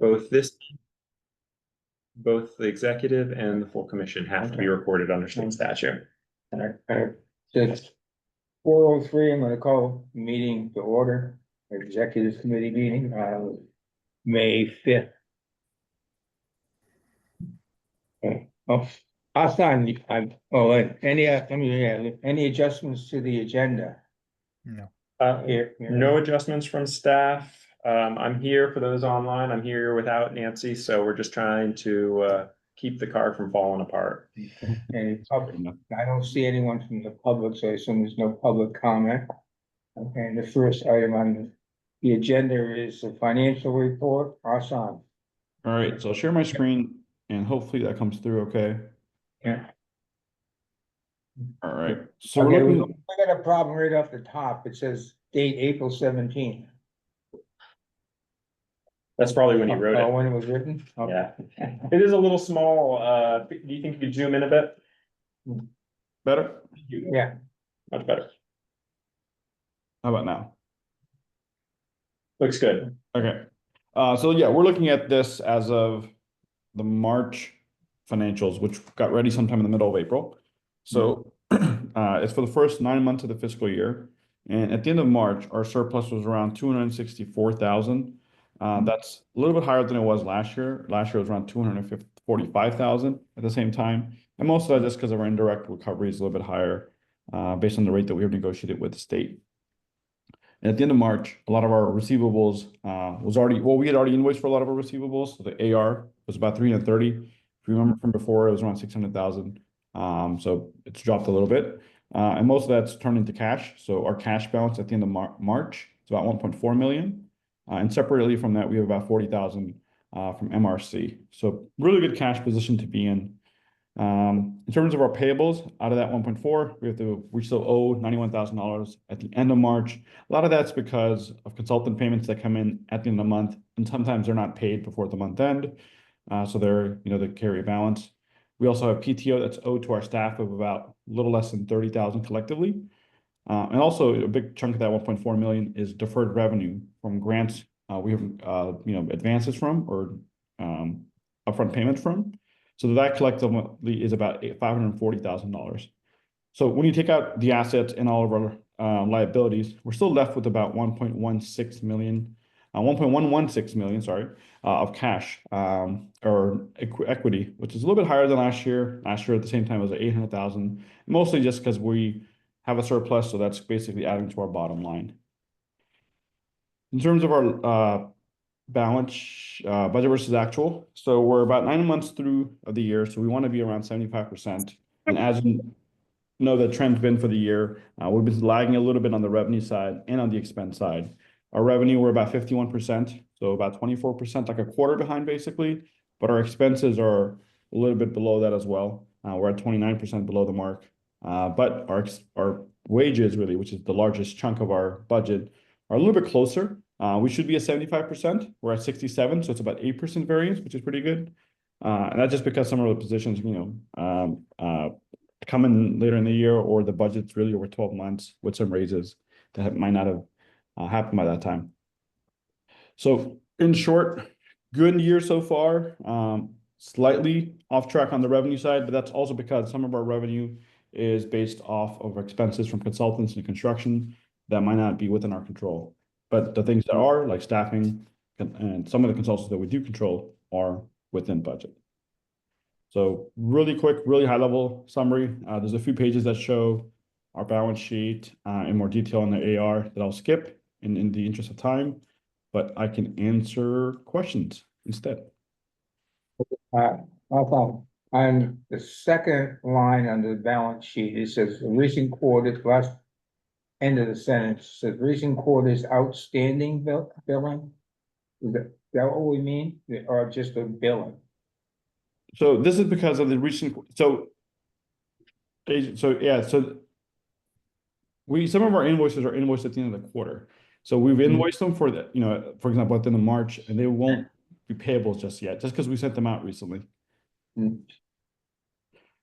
both the executive and the full commission have to be recorded under state statute. It's 4:03. I'm gonna call meeting to order, executive committee meeting, May 5th. I'll sign, any adjustments to the agenda? No. No adjustments from staff. I'm here for those online. I'm here without Nancy, so we're just trying to keep the car from falling apart. Any public? I don't see anyone from the public, so I assume there's no public comment. Okay, and the first item on the agenda is the financial report. Asan. All right, so I'll share my screen and hopefully that comes through okay. Yeah. All right, so Okay, we're we looking, got a problem right off the top. It says date April 17th. That's probably when you wrote Oh, it. when it was written? Okay. Yeah, it is a little small. Do you think you could zoom in a bit? better? Yeah, Much better. How about now? Looks good. Okay, so yeah, we're looking at this as of the March financials, which got ready sometime in the middle of April. So it's for the first 9 months of the fiscal year. And at the end of March, our surplus was around 264,000. That's a little bit higher than it was last year. Last year was around 245,000 at the same time. And most of that is because of our indirect recovery is a little bit higher based on the rate that we have negotiated with the state. And at the end of March, a lot of our receivables we had already invoiced for a lot of our receivables. So the AR was about 330. If you remember from before, it was around 600,000. So it's dropped a little bit. And most of that's turned into cash. So our cash balance at the end of March is about 1.4 million. And separately from that, we have about 40,000 from MRC. So really good cash position to be in. In terms of our payables, out of that 1.4, we still owe $91,000 at the end of March. A lot of that's because of consultant payments that come in at the end of the month, and sometimes they're not paid before the month end. So they carry a balance. We also have PTO that's owed to our staff of about a little less than 30,000 collectively. And also a big chunk of that 1.4 million is deferred revenue from grants we have advances from or upfront payments from. So that collectively is about $540,000. So when you take out the assets and all of our liabilities, we're still left with about 1.16 million, of cash or equity, which is a little bit higher than last year. Last year at the same time it was 800,000, mostly just because we have a surplus, so that's basically adding to our bottom line. In terms of our balance budget versus actual, so we're about 9 months through of the year, so we want to be around 75%. And as you know, the trend's been for the year, we've been lagging a little bit on the revenue side and on the expense side. Our revenue, we're about 51%, so about 24%, like a quarter behind basically, but our expenses are a little bit below that as well. We're at 29% below the mark, but our wages really, which is the largest chunk of our budget, are a little bit closer. We should be at 75%. We're at 67, so it's about 8% variance, which is pretty good. And that's just because some of the positions, come in later in the year, or the budget's really over 12 months with some raises that might not have happened by that time. So in short, good year so far. Slightly off track on the revenue side, but that's also because some of our revenue is based off of expenses from consultants and construction that might not be within our control. But the things that are, like staffing and some of the consultants that we do control, are within budget. So really quick, really high level summary. There's a few pages that show our balance sheet in more detail on the AR that I'll skip in the interest of time, but I can answer questions instead. On the second line on the balance sheet, it says recent quarters, last end of the sentence says recent quarters outstanding billing. Is that what we mean, or just a billing? So this is because of the recent, some of our invoices are invoiced at the end of the quarter. So we've invoiced them for the, for example, at the end of March, and they won't be payable just yet, just because we sent them out recently.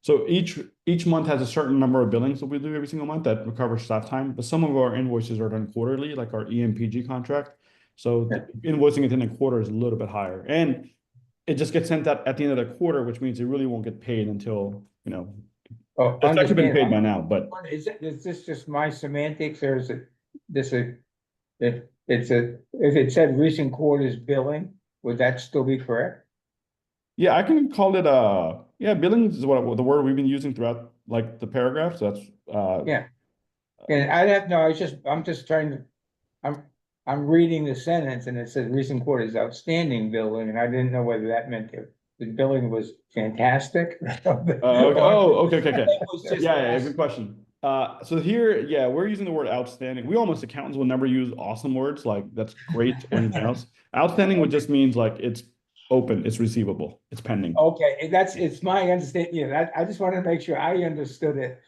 So each month has a certain number of billings that we do every single month that recovers staff time, but some of our invoices are done quarterly, like our EMPG contract. So the invoicing at the end of the quarter is a little bit higher, and it just gets sent out at the end of the quarter, which means it really won't get paid until, Oh, it's actually been paid understand. by now, but Is this just my semantics or is it, if it said recent quarters billing, would that still be correct? yeah, I can call it, yeah, billing is what the word we've been using throughout like the paragraph. So that's, Yeah. And I have, no, I'm just trying to, I'm reading the sentence and it says recent quarters outstanding billing, and I didn't know whether that meant that the billing was fantastic. okay. Or Oh, okay. it was just- Yeah, good question. So here, yeah, we're using the word outstanding. We almost accountants will never use awesome words like that's great or anything else. Outstanding would just means like it's open, it's receivable, it's pending. Okay, and it's my understanding, yeah, I just wanted to make sure I understood it.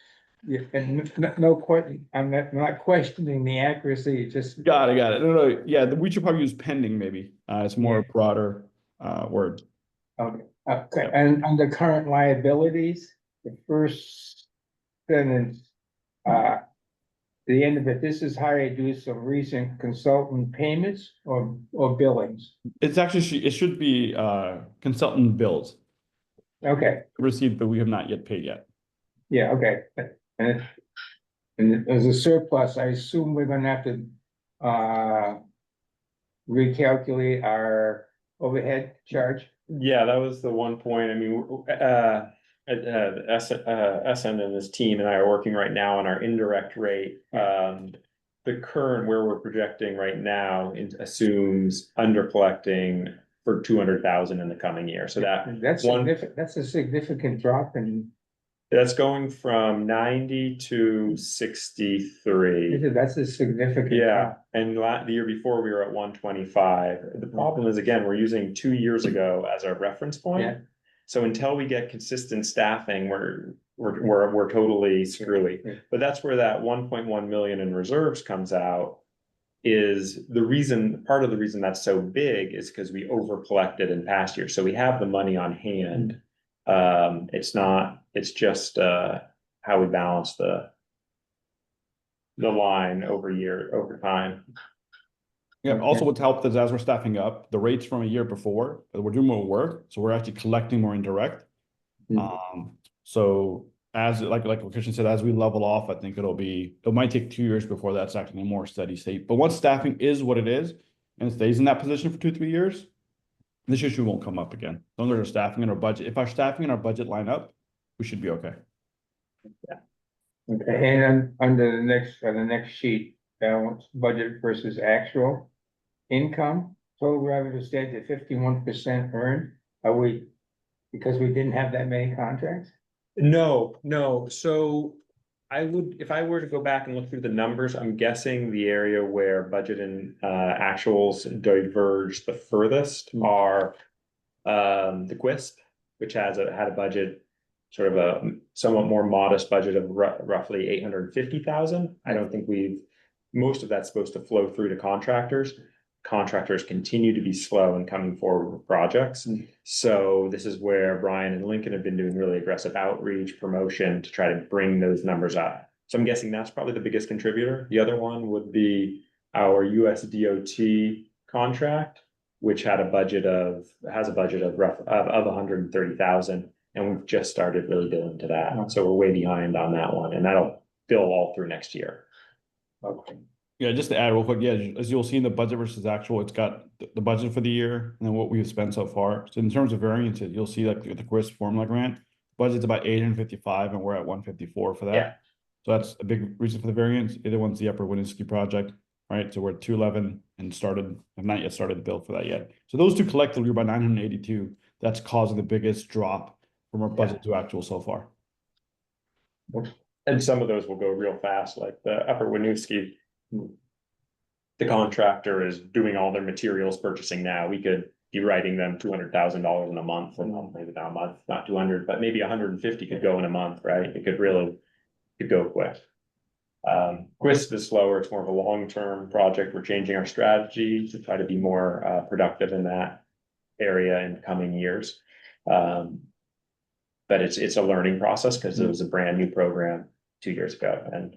Yeah, and no question, I'm not questioning the accuracy, just. Got it. No, yeah, we should probably use pending maybe. It's more Yeah. broader word. Okay, and under current liabilities, the first sentence, the end of it, this is hired due to some recent consultant payments or billings. It's actually, it should be consultant bills Okay, received, but we have not yet paid yet. yeah, okay, and as a surplus, I assume we're gonna have to, recalculate our overhead charge. Yeah, that was the one point. I mean, SN and his team and I are working right now on our indirect rate. The current where we're projecting right now assumes under collecting for 200,000 in the coming year. So That's one- significant, that's a significant drop in, that's going from 90 to 63. that's a significant. Yeah, drop. and the year before we were at 125. The problem is, again, we're using 2 years ago as our reference Yeah. point. So until we get consistent staffing, we're totally screwy. Yeah. But that's where that 1.1 million in reserves comes out. Is the reason, part of the reason that's so big is because we over collected in past years. So we have the money on hand. It's just how we balance the line over time. Yeah, Okay. also what's helped is as we're staffing up, the rates from a year before, we're doing more work, so we're actually collecting more indirect. So as like what Christian said, as we level off, I think it might take 2 years before that's actually a more steady state. But once staffing is what it is, and it stays in that position for 2-3 years, this issue won't come up again. As long as our staffing and our budget, if our staffing and our budget line up, we should be okay. Okay, and then under the next sheet, balance budget versus actual income, total revenue stands at 51% earned. Are we, because we didn't have that many contracts? No. So if I were to go back and look through the numbers, I'm guessing the area where budget and actuals diverge the furthest are the QUISP, which had a budget, sort of a somewhat more modest budget of roughly 850,000. I don't think most of that's supposed to flow through to contractors. Contractors continue to be slow in coming forward with projects. So this is where Brian and Lincoln have been doing really aggressive outreach, promotion to try to bring those numbers up. So I'm guessing that's probably the biggest contributor. The other one would be our US DOT contract, which has a budget of 130,000, and we've just started really billing to that. So we're way behind on that one, and that'll bill all through next year. Okay. Yeah, just to add real quick, yeah, as you'll see in the budget versus actual, it's got the budget for the year and then what we've spent so far. So in terms of variances, you'll see like the QUISP formula grant, budget's about 855 and we're at 154 for that. Yeah. So that's a big reason for the variance. The other one's the Upper Winooski project, right? So we're at 211 and have not yet started the bill for that yet. So those two collectively are about 982. That's causing the biggest drop from our budget to actual so far. And some of those will go real fast, like the Upper Winooski. The contractor is doing all their materials purchasing now. We could be writing them $200,000 in a month, and maybe not a month, not 200, but maybe 150 could go in a month, right? It could go quick. QUISP is slower. It's more of a long-term project. We're changing our strategy to try to be more productive in that area in the coming years. But it's a learning process because it was a brand new program 2 years ago, and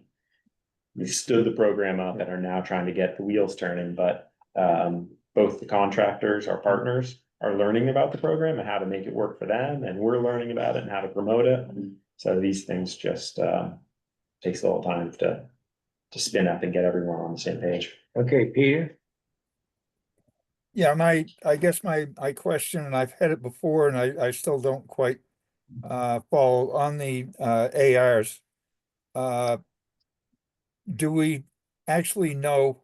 we stood the program up and are now trying to get the wheels turning. But both the contractors, our partners, are learning about the program and how to make it work for them, and we're learning about it and how to promote it. So these things just takes a little time to spin up and get everyone on the same page. Okay, Peter? Yeah, I guess my question, and I've had it before, and I still don't quite follow on the ARs. Do we actually know?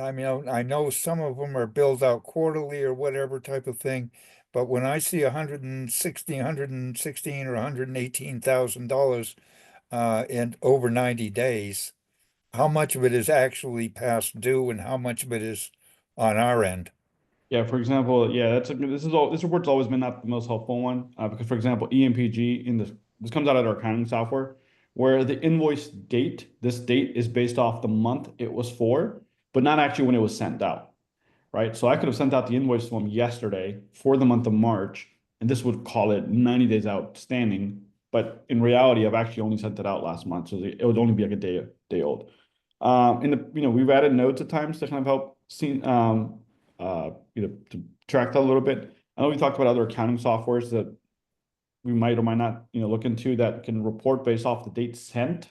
I mean, I know some of them are billed out quarterly or whatever type of thing, but when I see 116 or $118,000 in over 90 days, how much of it is actually past due and how much of it is on our end? Yeah, for example, yeah, this report's always been not the most helpful one, because for example, EMPG this comes out of our accounting software, where the invoice date, this date is based off the month it was for, but not actually when it was sent out, right? So I could have sent out the invoice to them yesterday for the month of March, and this would call it 90 days outstanding, but in reality, I've actually only sent it out last month, so it would only be like a day old. We've added notes at times to kind of help see, to track that a little bit. I know we talked about other accounting softwares that we might or might not, look into that can report based off the date sent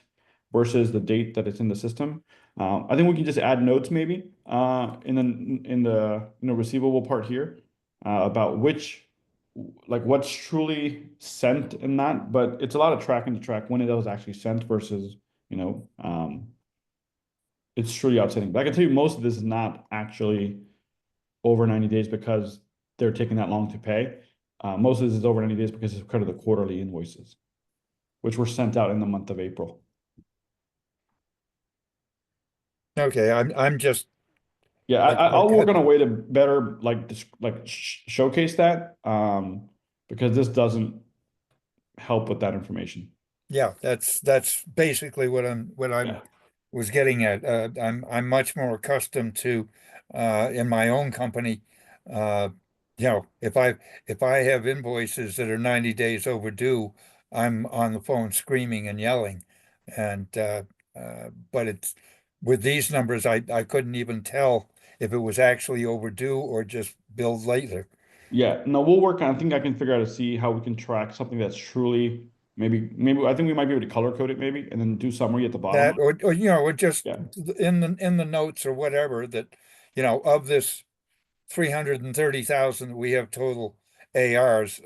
versus the date that it's in the system. I think we can just add notes maybe in the receivable part here about what's truly sent and not, but it's a lot of tracking to track when it was actually sent versus it's truly outstanding. But I can tell you most of this is not actually over 90 days because they're taking that long to pay. Most of this is over 90 days because it's kind of the quarterly invoices, which were sent out in the month of April. Okay, I'm just, Yeah, I'll work on a way to better showcase that because this doesn't help with that information. yeah, that's basically what I'm Yeah. was getting at. I'm much more accustomed to in my own company, if I have invoices that are 90 days overdue, I'm on the phone screaming and yelling. And but it's with these numbers, I couldn't even tell if it was actually overdue or just billed later. Yeah, no, we'll work on. I think I can figure out to see how we can track something that's truly maybe I think we might be able to color code it maybe and then do summary at the bottom. That or just Yeah. in the notes or whatever that, of this 330,000 that we have total ARs,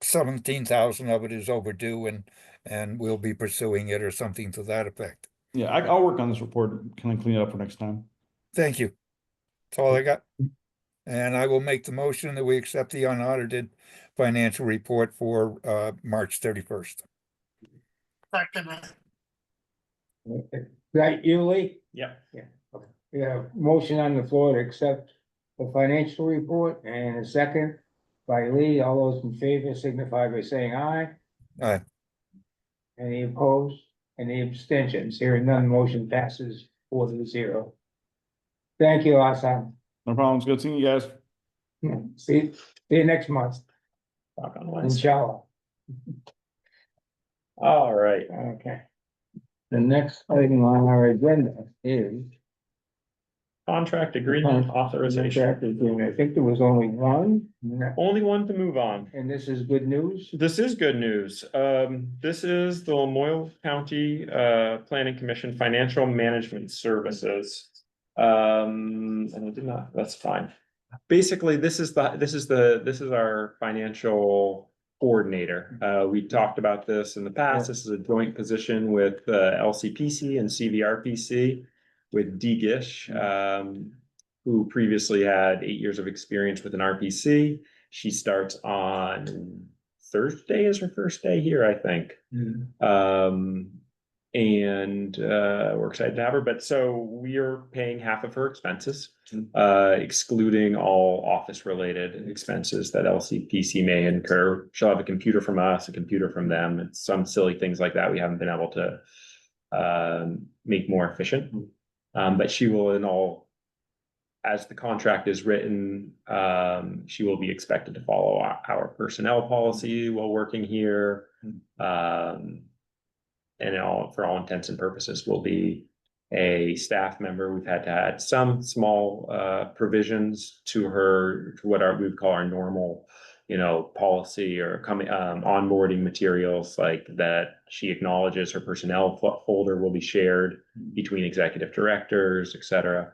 17,000 of it is overdue and we'll be pursuing it or something to that effect. Yeah, I'll work on this report, kind of clean it up for next time. Thank you. That's all I got. And I will make the motion that we accept the unaudited financial report for March 31st. Right, you, Lee? Yeah. We have motion on the floor to accept the financial report and a second by Lee. All those in favor signify by saying aye. Aye. Any opposed? Any abstentions? Hearing none, motion passes 4-0. Thank you, Asan. No problems. Good seeing you guys. See you next month, Talk on Wednesday. inshallah. All right. Okay. The next item on our agenda is Contract agreement authorization. contract agreement. I think there was only one, Only one to move on. and this is good news. This is good news. This is the Lamoille County Planning Commission Financial Management Services. And I did not, that's fine. Basically, this is our financial coordinator. We talked about this in the past. This is a joint position with LCPC and CVRPC with D. Gish, who previously had 8 years of experience with an RPC. She starts on Thursday is her first day here, I think. We're excited to have her, but so we are paying half of her expenses, excluding all office related expenses that LCPC may incur. She'll have a computer from us, a computer from them, and some silly things like that we haven't been able to make more efficient. But she will, as the contract is written, she will be expected to follow our personnel policy while working here. And for all intents and purposes will be a staff member. We've had to add some small provisions to her, to what we would call our normal, policy or onboarding materials, like that she acknowledges her personnel folder will be shared between executive directors, etc.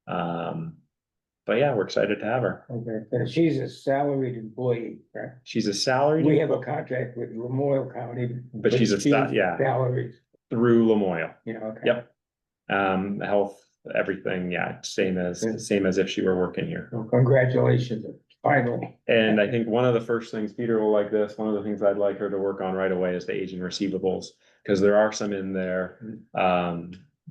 But yeah, we're excited to have her. Okay, and she's a salaried employee, right? She's a salaried. We have a contract with Lamoille County. But she's salaried. Through Lamoille. Yeah, okay. Yep. Health, everything, same as if she were working here. Well, congratulations, finally. And I think one of the first things, Peter will like this, one of the things I'd like her to work on right away is the aging receivables, because there are some in there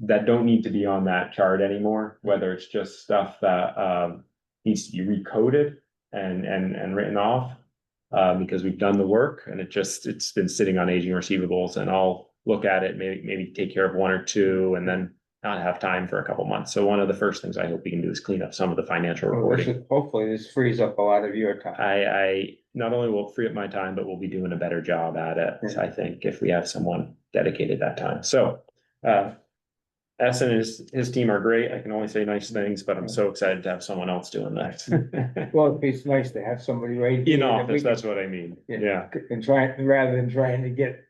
that don't need to be on that chart anymore, whether it's just stuff that needs to be recoded and written off, because we've done the work and it's been sitting on aging receivables, and I'll look at it, maybe take care of one or two, and then not have time for a couple months. So one of the first things I hope we can do is clean up some of the financial reporting. Hopefully this frees up a lot of your time. I not only will free up my time, but we'll be doing a better job at it, I think, if we have someone dedicated that time. So Essen and his team are great. I can only say nice things, but I'm so excited to have someone else doing that. Well, it's nice to have somebody right In office, that's what I mean. Yeah. And rather than trying to get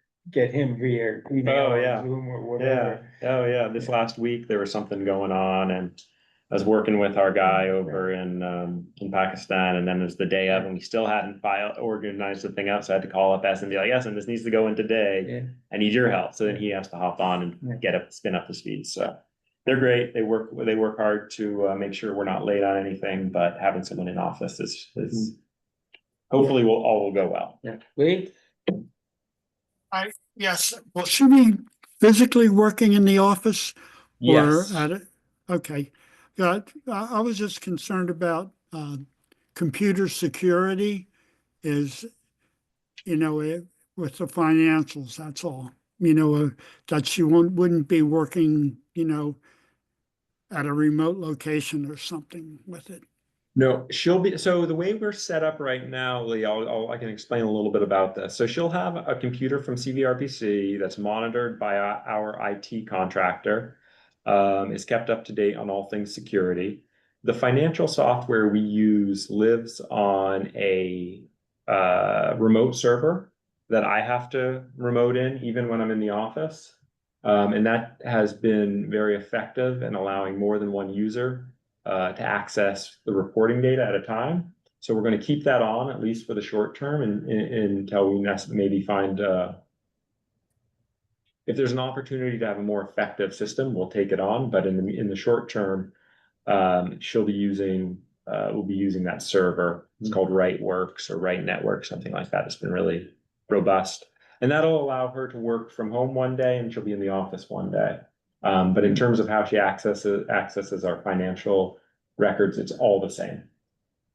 him via email Oh, or yeah. Zoom or Yeah, whatever. oh yeah, this last week there was something going on, and I was working with our guy over in Pakistan, and then it was the day of, and we still hadn't organized the thing out, so I had to call up S and be like, yes, and this needs to go in today. Yeah. I need your help. So then he has to hop on and spin up the speed. So they're great. They work hard to make sure we're not late on anything, but having someone in office is hopefully all will go well. Yeah. Lee? Yes, will she be physically working in the office? Or Yes. at it? Okay, I was just concerned about computer security is, with the financials, that's all. That she wouldn't be working, at a remote location or something with it. No, so the way we're set up right now, Lee, I can explain a little bit about this. So she'll have a computer from CVRPC that's monitored by our IT contractor, is kept up to date on all things security. The financial software we use lives on a remote server that I have to remote in even when I'm in the office. And that has been very effective in allowing more than one user to access the reporting data at a time. So we're going to keep that on, at least for the short term, and until we maybe find if there's an opportunity to have a more effective system, we'll take it on. But in the short term, we'll be using that server. It's called RightWorks or Right Network, something like that. It's been really robust, and that'll allow her to work from home one day, and she'll be in the office one day. But in terms of how she accesses our financial records, it's all the same.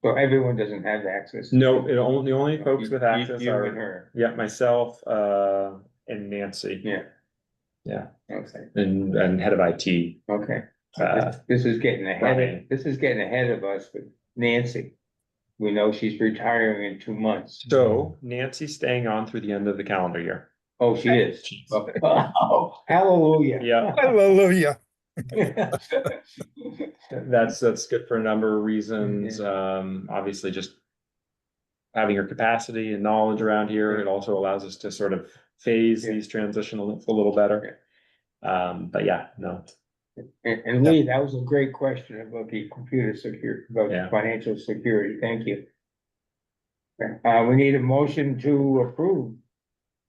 So everyone doesn't have access? No, the only folks with access you are and her. Yeah, myself and Nancy. Yeah. Yeah. Okay. And head of IT. Okay. This is getting ahead of us with Nancy. We know she's retiring in 2 months. So Nancy's staying on through the end of the calendar year. Oh, she is. Okay. Oh, hallelujah. Yeah. Hallelujah. That's good for a number of reasons. Obviously just having her capacity and knowledge around here. It also allows us to sort of phase these transition a little better. But yeah, no. And Lee, that was a great question about the computer security, about the financial security. Thank you. We need a motion to approve.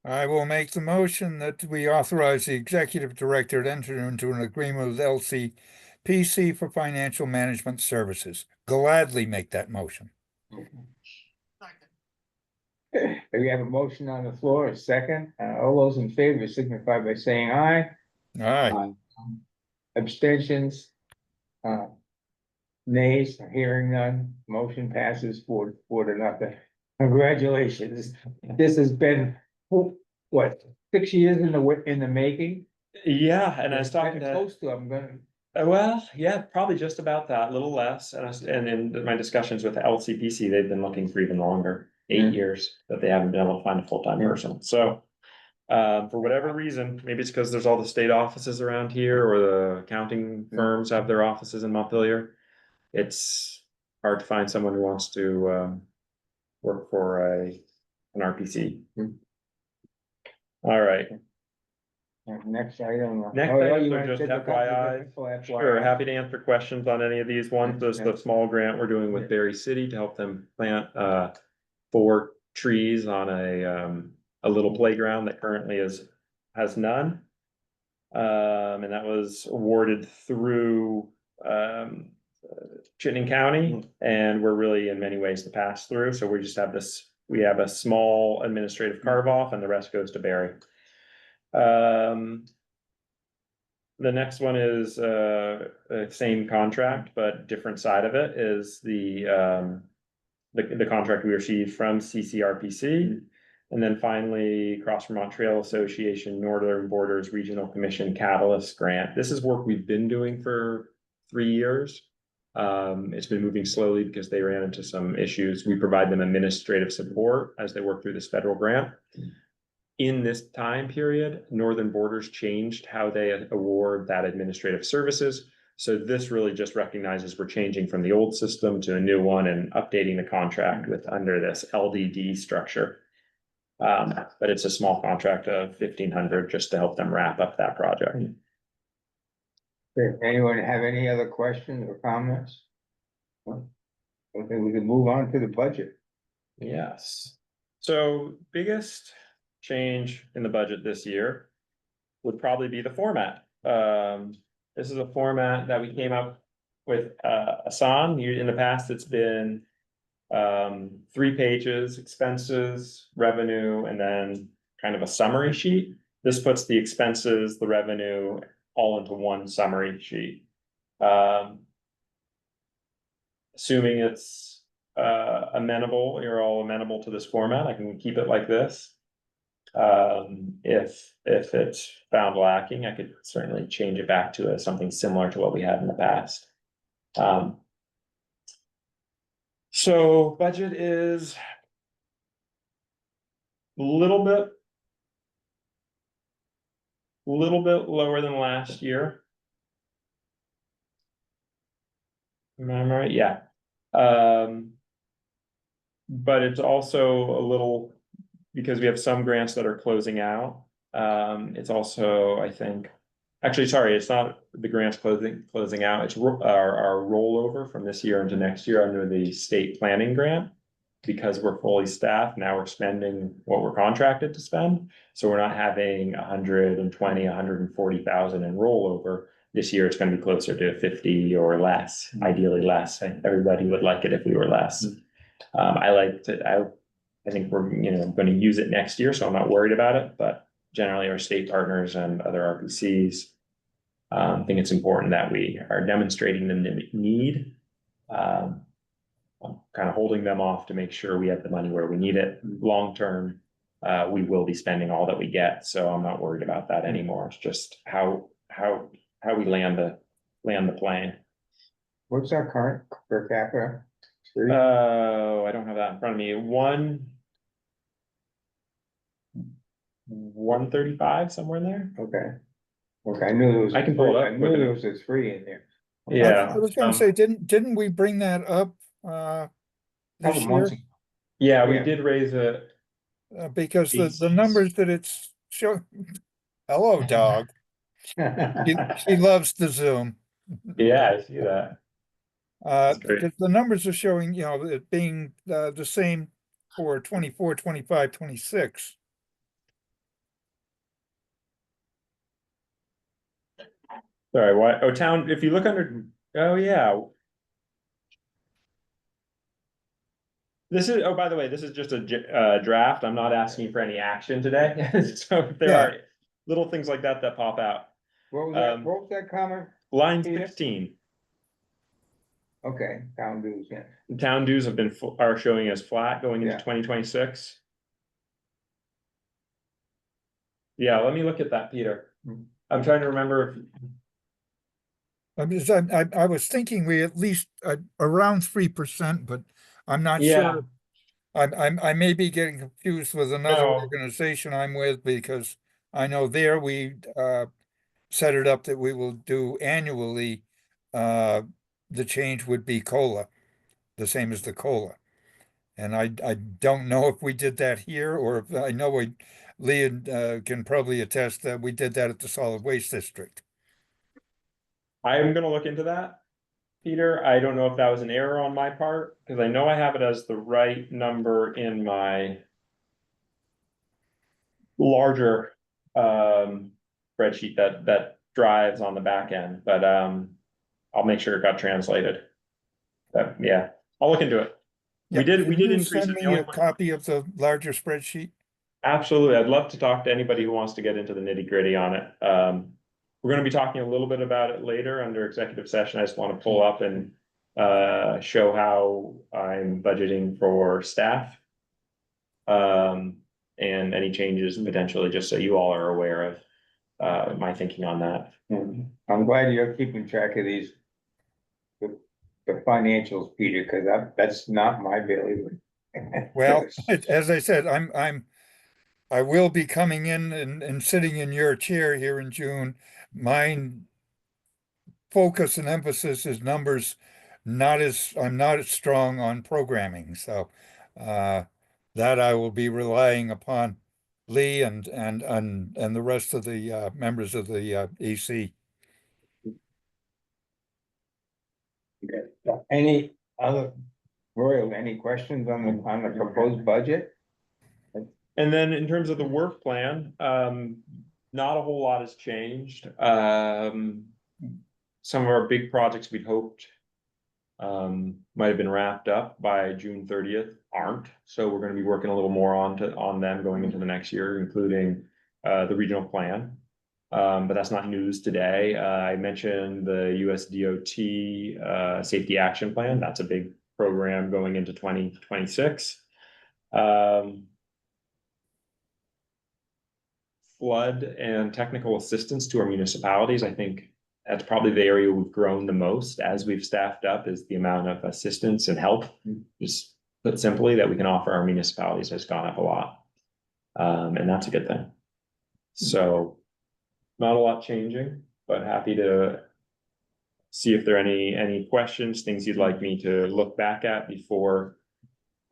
I will make the motion that we authorize the executive director to enter into an agreement with EC.CVRPC for financial management services. Gladly make that motion. We have a motion on the floor, a second. All those in favor signify by saying aye. Aye. Abstentions? Nays, hearing none, motion passes 4-0. Congratulations. This has been, what, 6 years in the making? Yeah, and I was talking to. Close to, I'm gonna. Well, yeah, probably just about that, a little less. And in my discussions with LCPC, they've been looking for even longer, 8 years, that they haven't been able to find a full-time person. So For whatever reason, maybe it's because there's all the state offices around here or the accounting firms have their offices in Montpelier. It's hard to find someone who wants to work for an RPC. All right, Next item. next Oh, yeah, items you are wanna just take a couple of FYI. different- oh, Sure, FYI. happy to answer questions on any of these ones. There's the small grant we're doing with Berry City to help them plant 4 trees on a little playground that currently has none. And that was awarded through Chittenden County, and we're really in many ways the pass through. So we just have we have a small administrative carve off, and the rest goes to Berry. The next one is same contract, but different side of it is the contract we received from CCRPC. And then finally, Cross Vermont Trail Association, Northern Borders Regional Commission Catalyst Grant. This is work we've been doing for 3 years. It's been moving slowly because they ran into some issues. We provide them administrative support as they work through this federal grant. In this time period, Northern Borders changed how they award that administrative services. So this really just recognizes we're changing from the old system to a new one and updating the contract with under this LDD structure. But it's a small contract of 1,500 just to help them wrap up that project. Okay, anyone have any other questions or comments? Okay, we can move on to the budget. Yes. So biggest change in the budget this year would probably be the format. This is a format that we came up with, Asan. In the past, it's been 3 pages, expenses, revenue, and then kind of a summary sheet. This puts the expenses, the revenue, all into one summary sheet. Assuming it's amenable, you're all amenable to this format, I can keep it like this. If it's found lacking, I could certainly change it back to something similar to what we had in the past. So budget is a little bit lower than last year. Am I right? Yeah. But it's also a little, because we have some grants that are closing out. It's also, I think, actually, sorry, it's not the grants closing out. It's our rollover from this year into next year under the state planning grant. Because we're fully staffed, now we're spending what we're contracted to spend. So we're not having 120, 140,000 in rollover. This year, it's going to be closer to 50 or less, ideally less. Everybody would like it if we were less. I think we're, going to use it next year, so I'm not worried about it, but generally our state partners and other RPCs, think it's important that we are demonstrating the need. I'm kind of holding them off to make sure we have the money where we need it. Long term, we will be spending all that we get, so I'm not worried about that anymore. It's just how we land the plane. What's our current per capita? 3? Oh, I don't have that in front of me. 135, somewhere in there. Okay, I knew there was. I can pull it up I knew there was a 3 in there. Yeah. I was gonna say, didn't we bring that up this Couple year? months ago. Yeah, we Yeah. did raise it. Because the numbers that it's show, hello, dog. She loves the Zoom. Yeah, I see that. That's great. Because the numbers are showing, it being the same for 24, 25, 26. Sorry, what? Oh, town, if you look under, oh, yeah. This is, oh, by the way, this is just a draft. I'm not asking for any action today. So if there are little things like that pop out. What was that comment? Line Peter? 15, Okay, town dues, yeah. town dues are showing as flat going into Yeah. 2026. Yeah, let me look at that, Peter. I'm trying to remember if. I was thinking we at least around 3%, but I'm not Yeah. sure. I may be getting confused with another No. organization I'm with, because I know there we set it up that we will do annually. The change would be COLA, the same as the COLA. And I don't know if we did that here, or if I know Lee can probably attest that we did that at the solid waste district. I'm gonna look into that, Peter. I don't know if that was an error on my part, because I know I have it as the right number in my larger spreadsheet that drives on the back end, but I'll make sure it got translated. But yeah, I'll look into it. We did Can you increase send it. The me only a copy of the larger spreadsheet? Absolutely. I'd love to talk to anybody who wants to get into the nitty gritty on it. We're going to be talking a little bit about it later under executive session. I just want to pull up and show how I'm budgeting for staff. And any changes potentially, just so you all are aware of my thinking on that. I'm glad you're keeping track of these. The financials, Peter, because that's not my bailiwick. Well, as I said, I will be coming in and sitting in your chair here in June. Mine focus and emphasis is numbers, I'm not as strong on programming. So that I will be relying upon Lee and the rest of the members of the EC. Any other, Royal, any questions on the proposed budget? And then in terms of the work plan, not a whole lot has changed. Some of our big projects we'd hoped might have been wrapped up by June 30th aren't. So we're going to be working a little more on them going into the next year, including the regional plan. But that's not news today. I mentioned the US DOT safety action plan. That's a big program going into 2026. Flood and technical assistance to our municipalities. I think that's probably the area we've grown the most as we've staffed up, is the amount of assistance and help, just put simply, that we can offer our municipalities has gone up a lot. And that's a good thing. So not a lot changing, but happy to see if there are any questions, things you'd like me to look back at before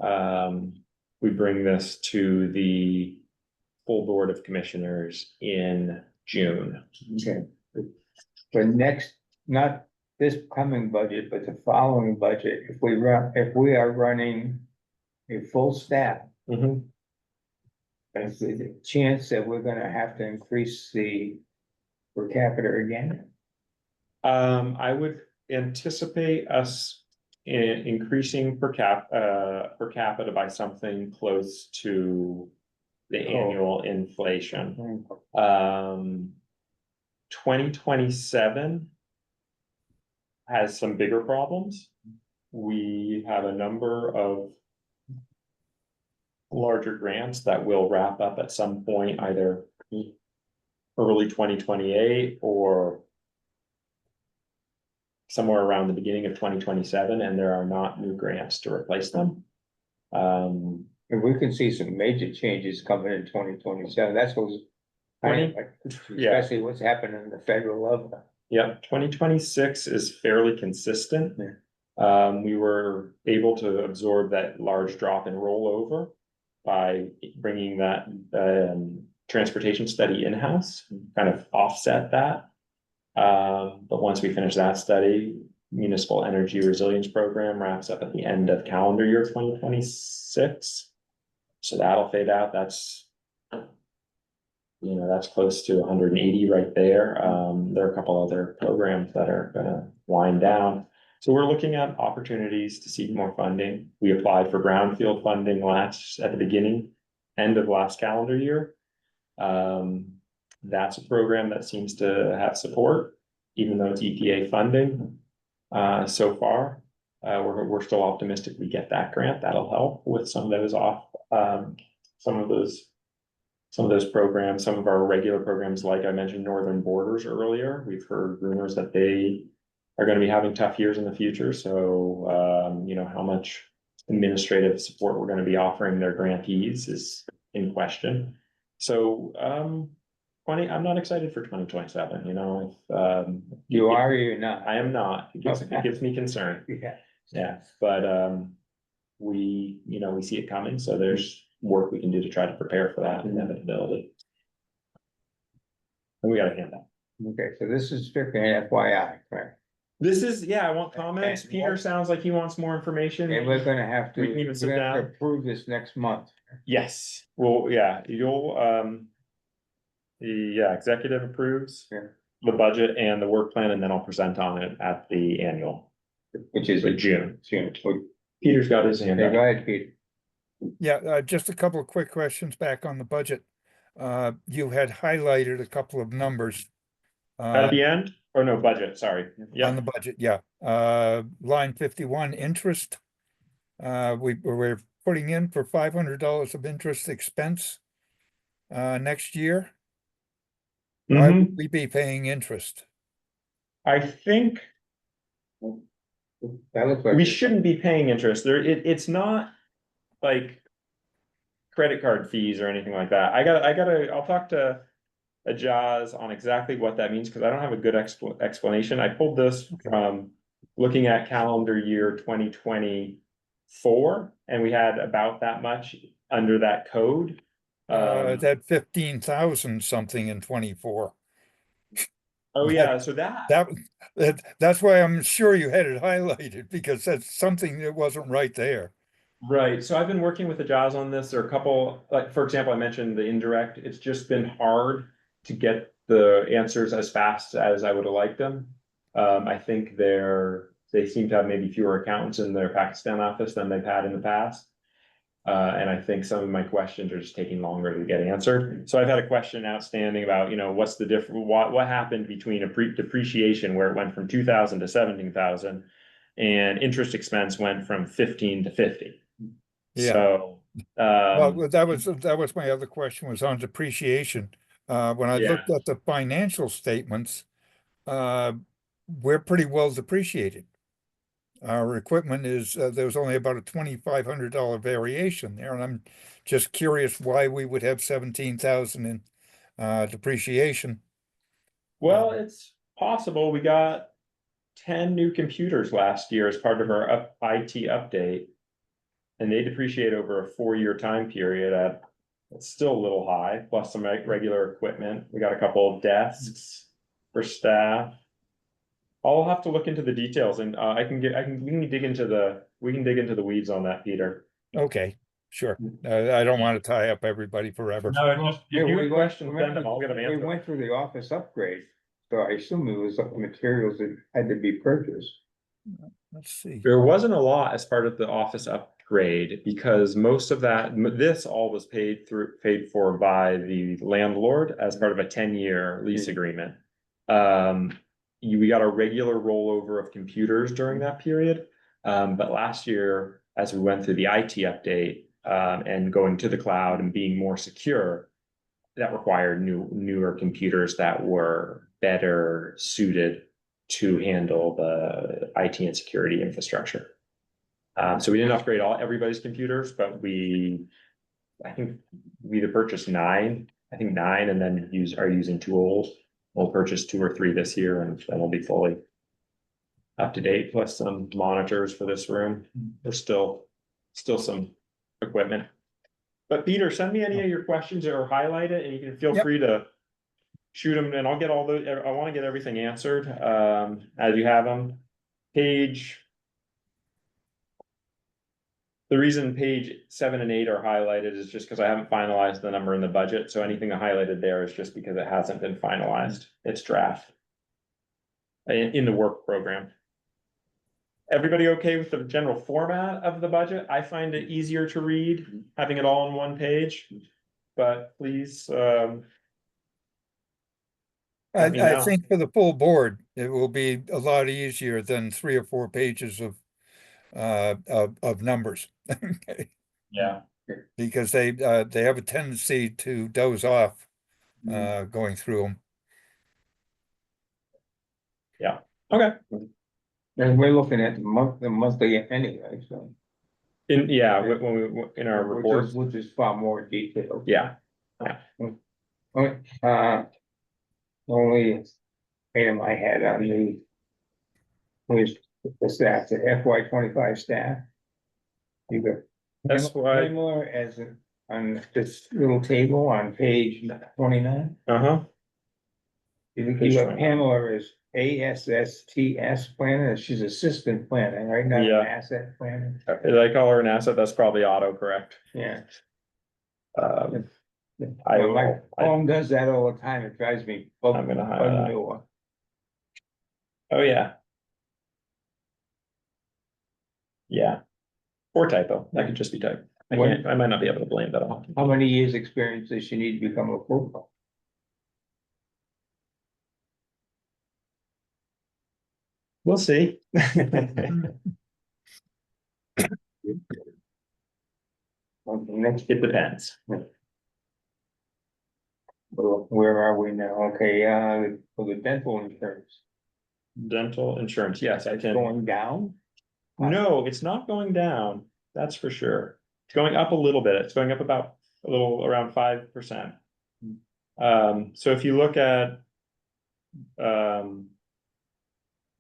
we bring this to the full board of commissioners in June. Okay. For next, not this coming budget, but the following budget, if we are running a full staff, there's a chance that we're gonna have to increase the per capita again. I would anticipate us increasing per capita by something close to the annual inflation. 2027 has some bigger problems. We have a number of larger grants that will wrap up at some point, either early 2028 or somewhere around the beginning of 2027, and there are not new grants to replace them. And we can see some major changes coming in 2027. That's what's especially what's happening in the federal level. Yeah, 2026 is fairly consistent. We were able to absorb that large drop in rollover by bringing that transportation study in-house, kind of offset that. But once we finish that study, Municipal Energy Resilience Program wraps up at the end of calendar year 2026. So that'll fade out. That's close to 180 right there. There are a couple other programs that are gonna wind down. So we're looking at opportunities to seek more funding. We applied for brownfield funding at the end of last calendar year. That's a program that seems to have support, even though it's EPA funding. So far, we're still optimistic we get that grant. That'll help with some of those programs. Some of our regular programs, like I mentioned, Northern Borders earlier, we've heard rumors that they are going to be having tough years in the future. So, how much administrative support we're gonna be offering their grantees is in question. So, I'm not excited for 2027, you know, You are or you're not? I am not, it gives me concern, Yeah. yeah, but, we, you know, we see it coming, so there's work we can do to try to prepare for that inevitability. And we got a handout. Okay, so this is strictly an FYI, right? This is, yeah, I want comments. And Peter what- sounds like he wants more information. And we're gonna have to, We can even sit we're gonna have to down. approve this next month. Yes, well, yeah, you'll, yeah, executive approves Yeah. the budget and the work plan, and then I'll present on it at the annual. Which is In June. June. Peter's got his hand Okay, go up. ahead, Pete. Yeah, just a couple of quick questions back on the budget. You had highlighted a couple of numbers. At the end, or no, budget, sorry, On yeah, the budget, yeah. Line 51, interest. We're putting in for $500 of interest expense next year. Why Mhm. would we be paying interest? I think That looks like. we shouldn't be paying interest there, it's not like credit card fees or anything like that. I'll talk to a Jaws on exactly what that means, because I don't have a good explanation. I pulled this from looking at calendar year 2024, and we had about that much under that code. That 15,000 something in 24. Oh yeah, so that, That's why I'm sure you had it highlighted, because that's something that wasn't right there. right, so I've been working with the Jaws on this. There are a couple, like, for example, I mentioned the indirect, it's just been hard to get the answers as fast as I would have liked them. I think they seem to have maybe fewer accountants in their Pakistan office than they've had in the past. And I think some of my questions are just taking longer to get answered. So I've had a question outstanding about, you know, what's the difference, what happened between a depreciation where it went from 2,000 to 17,000, and interest expense went from 15 to 50. Yeah. So, Well, that was my other question, was on depreciation. When I Yeah. looked at the financial statements, we're pretty well depreciated. Our equipment is, there's only about a $2,500 variation there, and I'm just curious why we would have 17,000 in depreciation. well, it's possible. We got 10 new computers last year as part of our IT update. And they depreciate over a 4-year time period it's still a little high, plus some regular equipment. We got a couple of desks for staff. I'll have to look into the details, and we can dig into the weeds on that, Peter. Okay, sure. I don't want to tie up everybody forever. No, just Yeah, if you we have went- questions, send them, I'll get them We answered. went through the office upgrade, so I assume it was materials that had to be purchased. Let's see. There wasn't a lot as part of the office upgrade, because most of this all was paid for by the landlord as part of a 10-year lease agreement. We got a regular rollover of computers during that period. But last year, as we went through the IT update, and going to the cloud and being more secure, that required newer computers that were better suited to handle the IT and security infrastructure. So we didn't upgrade everybody's computers, but I think we either purchased 9, and then are using 2 old. We'll purchase 2 or 3 this year, and then we'll be fully up to date, plus some monitors for this room. There's still some equipment. But Peter, send me any of your questions or highlight it, and you can feel Yep. free to shoot them, and I'll get I want to get everything answered, as you have them. The reason page 7 and 8 are highlighted is just because I haven't finalized the number in the budget, so anything highlighted there is just because it hasn't been finalized. It's draft. In the work program. Everybody okay with the general format of the budget? I find it easier to read, having it all on one page, but please, let me I know. think for the full board, it will be a lot easier than 3 or 4 pages of numbers. Yeah. Because they have a tendency to doze off going through them. Yeah, okay. And we're looking at the monthly anyway, so. Yeah, when we, in our reports, Which is far more detailed. yeah, Only item I had on the was the staff, the FY 25 staff. You got. That's why- Similar as on this little table on page 29. uh-huh, You Page got 29. Pamela as ASSTS planner, she's assistant planner, right? Not an Yeah. asset planner, did I call her an asset? That's probably autocorrect. yeah. Um, Well, my phone does that all the time, it drives me. I'm gonna highlight that. Oh, yeah. Yeah. Or typo, that could just be typo. I might not be able to blame that on. How many years' experience does she need to become a full? We'll see. Next, It depends. where are we now? Okay, for the dental insurance, Dental insurance, yes, I can. going down? No, it's not going down, that's for sure. It's going up a little bit, it's going up about a little around 5%. So if you look at the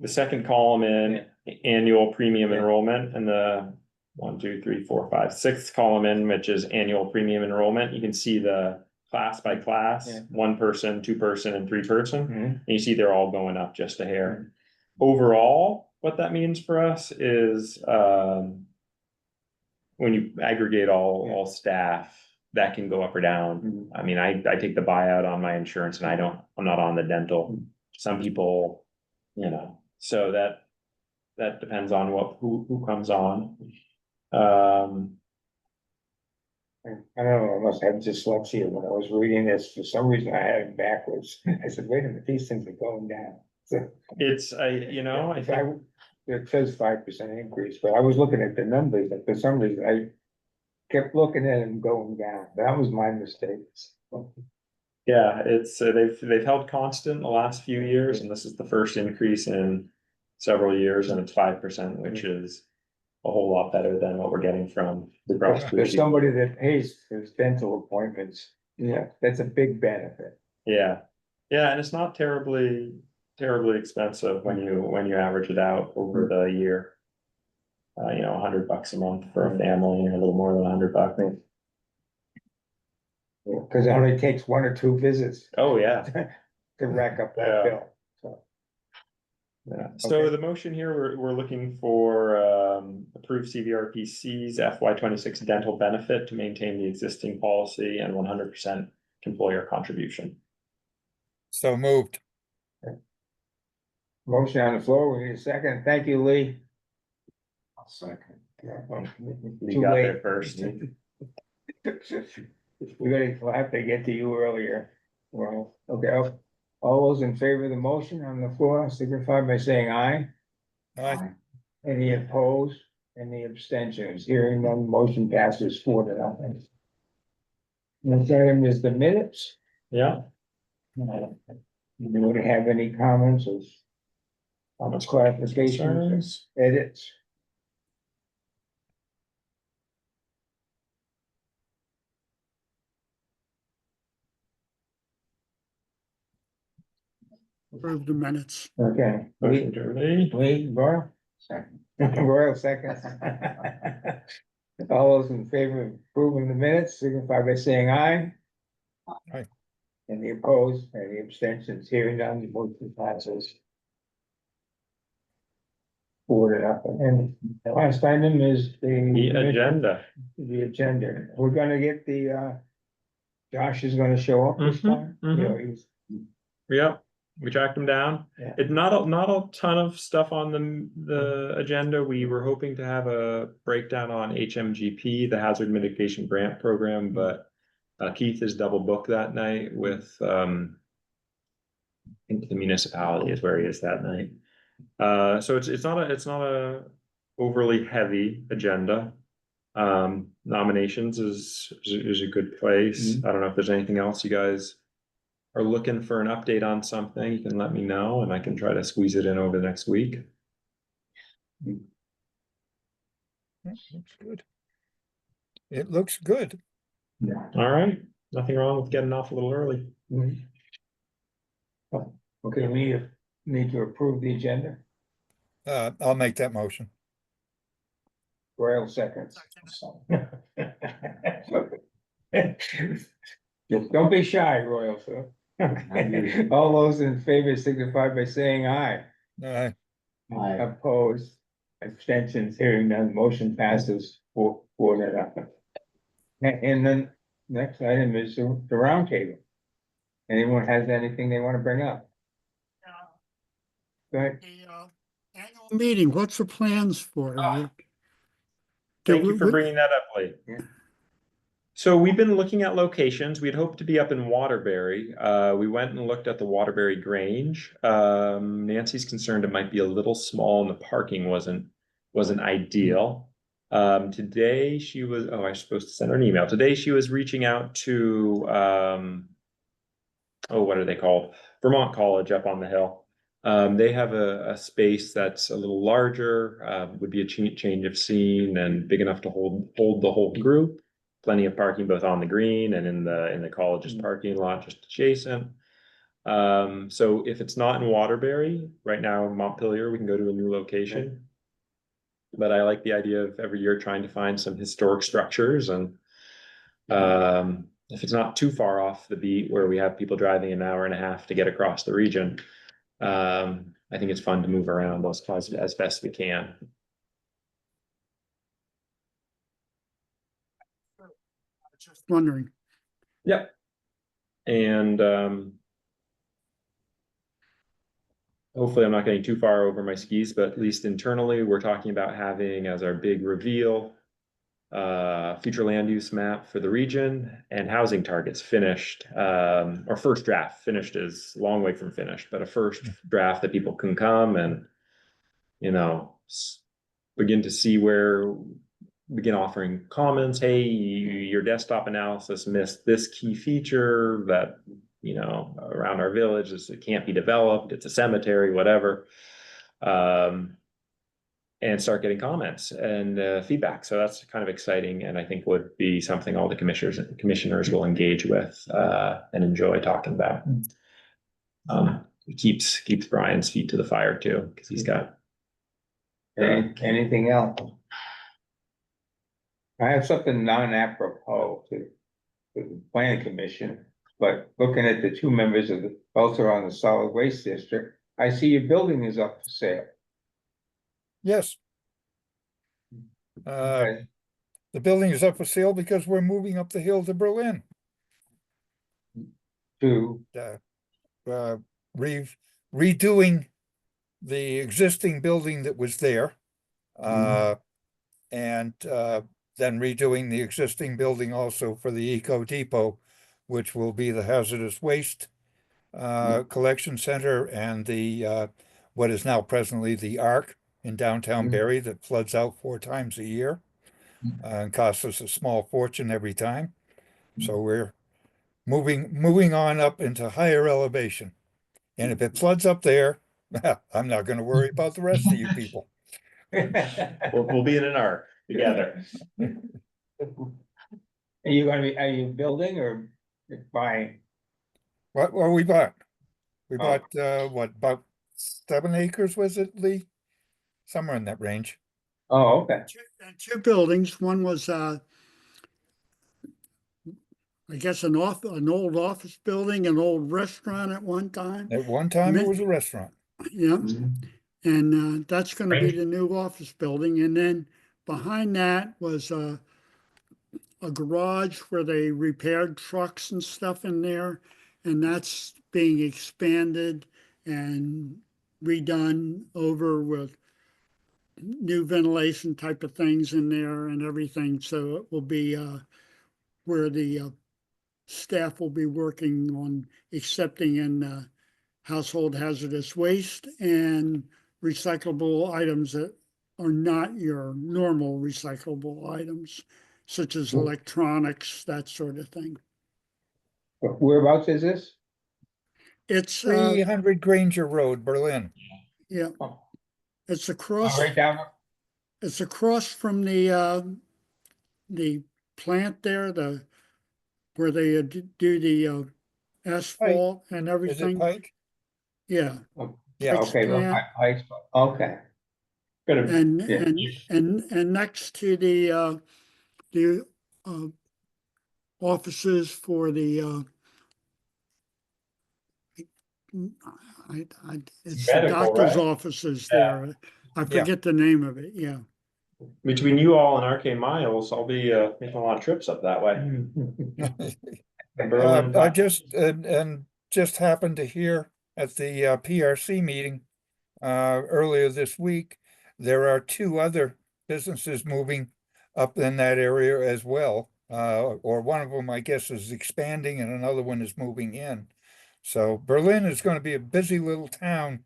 second column in annual premium Yeah. enrollment and the 1, 2, 3, 4, 5, sixth column in, which is annual premium enrollment, you can see the class by class, Yeah. 1 person, 2 person, and 3 person. Mhm. And you see they're all going up just a hair. Overall, what that means for us is, when you aggregate all staff, that can go up or down. Mhm. I mean, I take the buyout on my insurance and I'm not on the dental. Some people, you know, so that depends on who comes on. I don't know, I must have dyslexia. When I was reading this, for some reason I had it backwards. I said, wait a minute, these things are going down. So, It's, I think, it says 5% increase, but I was looking at the numbers, and for some reason I kept looking at them going down. That was my mistake. yeah, it's, they've held constant the last few years, and this is the first increase in several years, and it's 5%, which is a whole lot better than what we're getting from the cross. There's somebody that pays his dental appointments. Yeah, that's a big benefit. Yeah, yeah, and it's not terribly expensive when you average it out over the year. $100 a month for a family, a little more than $100. Because it only takes 1 or 2 visits Oh, yeah. to rack up Yeah. that bill. So, Yeah, so Okay. the motion here, we're looking for approved CVRPC's FY 26 dental benefit to maintain the existing policy and 100% employer contribution. So moved. motion on the floor, we need a second. Thank you, Lee. I'll second. You got there first. We'll have to get to you earlier. Well, okay, all those in favor of the motion on the floor, signify by saying aye. Aye. Any opposed, any abstentions? Hearing none, motion passes 4-0. Next item is the minutes. Yeah. Anyone have any comments or Comments, clarifications, concerns? edits? Approve the minutes. Okay, Motion to Lee. Lee, Royal? Second. Royal seconds. All those in favor of approving the minutes, signify by saying aye. Aye. Any opposed, any abstentions, hearing none, the motion passes. 4-0. And the last item is The agenda. The agenda. We're gonna get the, Josh is gonna show up this Mhm, time? You know, he's, Yep, we tracked them down. Yeah. It's not a ton of stuff on the agenda. We were hoping to have a breakdown on HMGP, the Hazard Mitigation Grant Program, but Keith is double booked that night with I think the municipality is where he is that night. So it's not a overly heavy agenda. Nominations is a good place. I don't know if there's anything else you guys are looking for an update on something, you can let me know and I can try to squeeze it in over the next week. Looks good. It looks good. All right, nothing wrong with getting off a little early. Okay, we need to approve the agenda. I'll make that motion. Royal seconds. Don't be shy, Royal, sir. All those in favor signify by saying aye. Aye. Opposed, abstentions, hearing none, motion passes for that. And then next item is the roundtable. Anyone has anything they want to bring up? Go ahead. The annual meeting, what's the plans for it? Thank you for bringing that up, Lee. Yeah. So we've been looking at locations. We'd hoped to be up in Waterbury. We went and looked at the Waterbury Grange. Nancy's concerned it might be a little small and the parking wasn't ideal. Today she was, I was supposed to send her an email. Today she was reaching out to, what are they called? Vermont College up on the hill. They have a space that's a little larger, would be a change of scene and big enough to hold the whole group. Plenty of parking both on the green and in the college's parking lot just adjacent. So if it's not in Waterbury, right now in Montpelier, we can go to a new location. But I like the idea of every year trying to find some historic structures, and if it's not too far off the beat where we have people driving an hour and a half to get across the region, I think it's fun to move around those spots as best we can. Just wondering. Yep. And hopefully I'm not getting too far over my skis, but at least internally, we're talking about having as our big reveal, future land use map for the region and housing targets finished. Our first draft finished is a long way from finished, but a first draft that people can come and, begin to see begin offering comments. Hey, your desktop analysis missed this key feature that, around our village, it can't be developed. It's a cemetery, whatever. And start getting comments and feedback. So that's kind of exciting, and I think would be something all the commissioners will engage with and enjoy talking about. It keeps Brian's feet to the fire too, because he's got. Anything else? I have something non-apropos to the planning commission, but looking at the two members of also on the solid waste district, I see your building is up for sale. Yes. Okay. The building is up for sale because we're moving up the hill to Berlin. Redoing the existing building that was there, and then redoing the existing building also for the Eco Depot, which will be the hazardous waste collection center and the what is now presently the Ark in downtown Barrie that floods out 4 times a year and costs us a small fortune every time. So we're moving on up into higher elevation. And if it floods up there, I'm not going to worry about the rest of you people. We'll be in an Ark together. Are you building or buying? Well, we bought what, about 7 acres, was it, Lee? Somewhere in that range. Oh, okay. Two buildings. One was I guess an old office building, an old restaurant at one time. At one time, it was a restaurant. Yeah. And that's going to be the new office building. And then behind that was a garage where they repaired trucks and stuff in there. And that's being expanded and redone over with new ventilation type of things in there and everything. So it will be where the staff will be working on accepting and household hazardous waste and recyclable items that are not your normal recyclable items, such as electronics, that sort of thing. Whereabouts is this? It's 300 Granger Road, Berlin. yeah, Oh. it's across. Right down. It's across from the plant there, where they do the asphalt and Is it everything? Pike? Yeah, Yeah. Pike's Okay, well, plant. okay, Gonna, And, Yeah. and next to the, uh, offices for the, it's the Medical, doctor's right? offices Yeah. there. I forget the name of it, yeah. between you all and RK Miles, I'll be making a lot of trips up that way. Berlin. I just, and just happened to hear at the PRC meeting earlier this week, there are 2 other businesses moving up in that area as well. Or one of them, I guess, is expanding and another one is moving in. So Berlin is going to be a busy little town,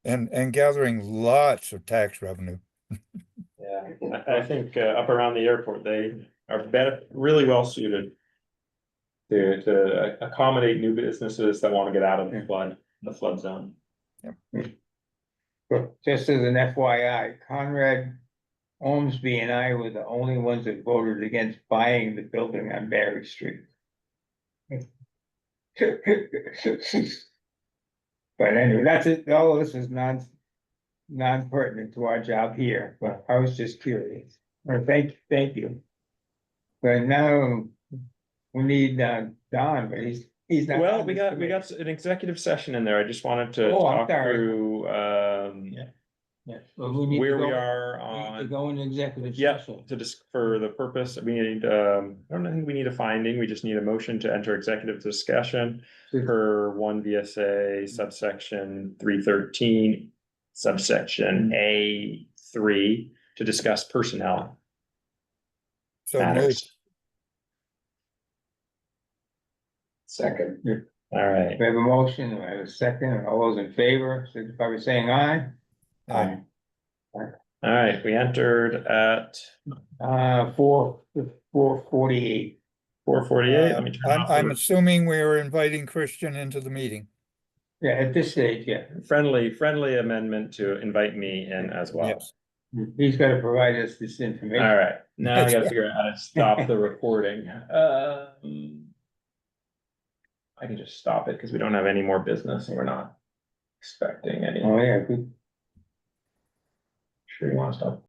and gathering lots of tax revenue. Yeah, I think up around the airport, they are really well suited to accommodate new businesses that want to get out of the flood zone. just as an FYI, Conrad Ormsby and I were the only ones that voted against buying the building on Barry Street. But anyway, that's it, all this is non-pertinent to our job here, but I was just curious. Thank you. But now we need Don, but he's not. Well, on we this got committee. an executive session in there. I just wanted to Oh, I'm talk sorry. through Yeah, well, we need to where we go- are we need to on. go into executive Yeah, session. to just for the purpose, we need, I don't think we need a finding, we just need a motion to enter executive discussion per 1 VSA subsection 313, subsection A3 to discuss personnel So moved. matters. Second. All right, We have a motion, we have a second, all those in favor, signify by saying aye. Aye. all right, we entered at 4:48. 4:48. Let me turn off I'm the assuming we are inviting Christian into the meeting. Yeah, at this stage, yeah, friendly amendment to invite me in as well. Yes. he's gotta provide us this information. All right, now I gotta figure out how to stop the recording. I can just stop it because we don't have any more business and we're not expecting any. Oh, yeah, good. Sure you want to stop?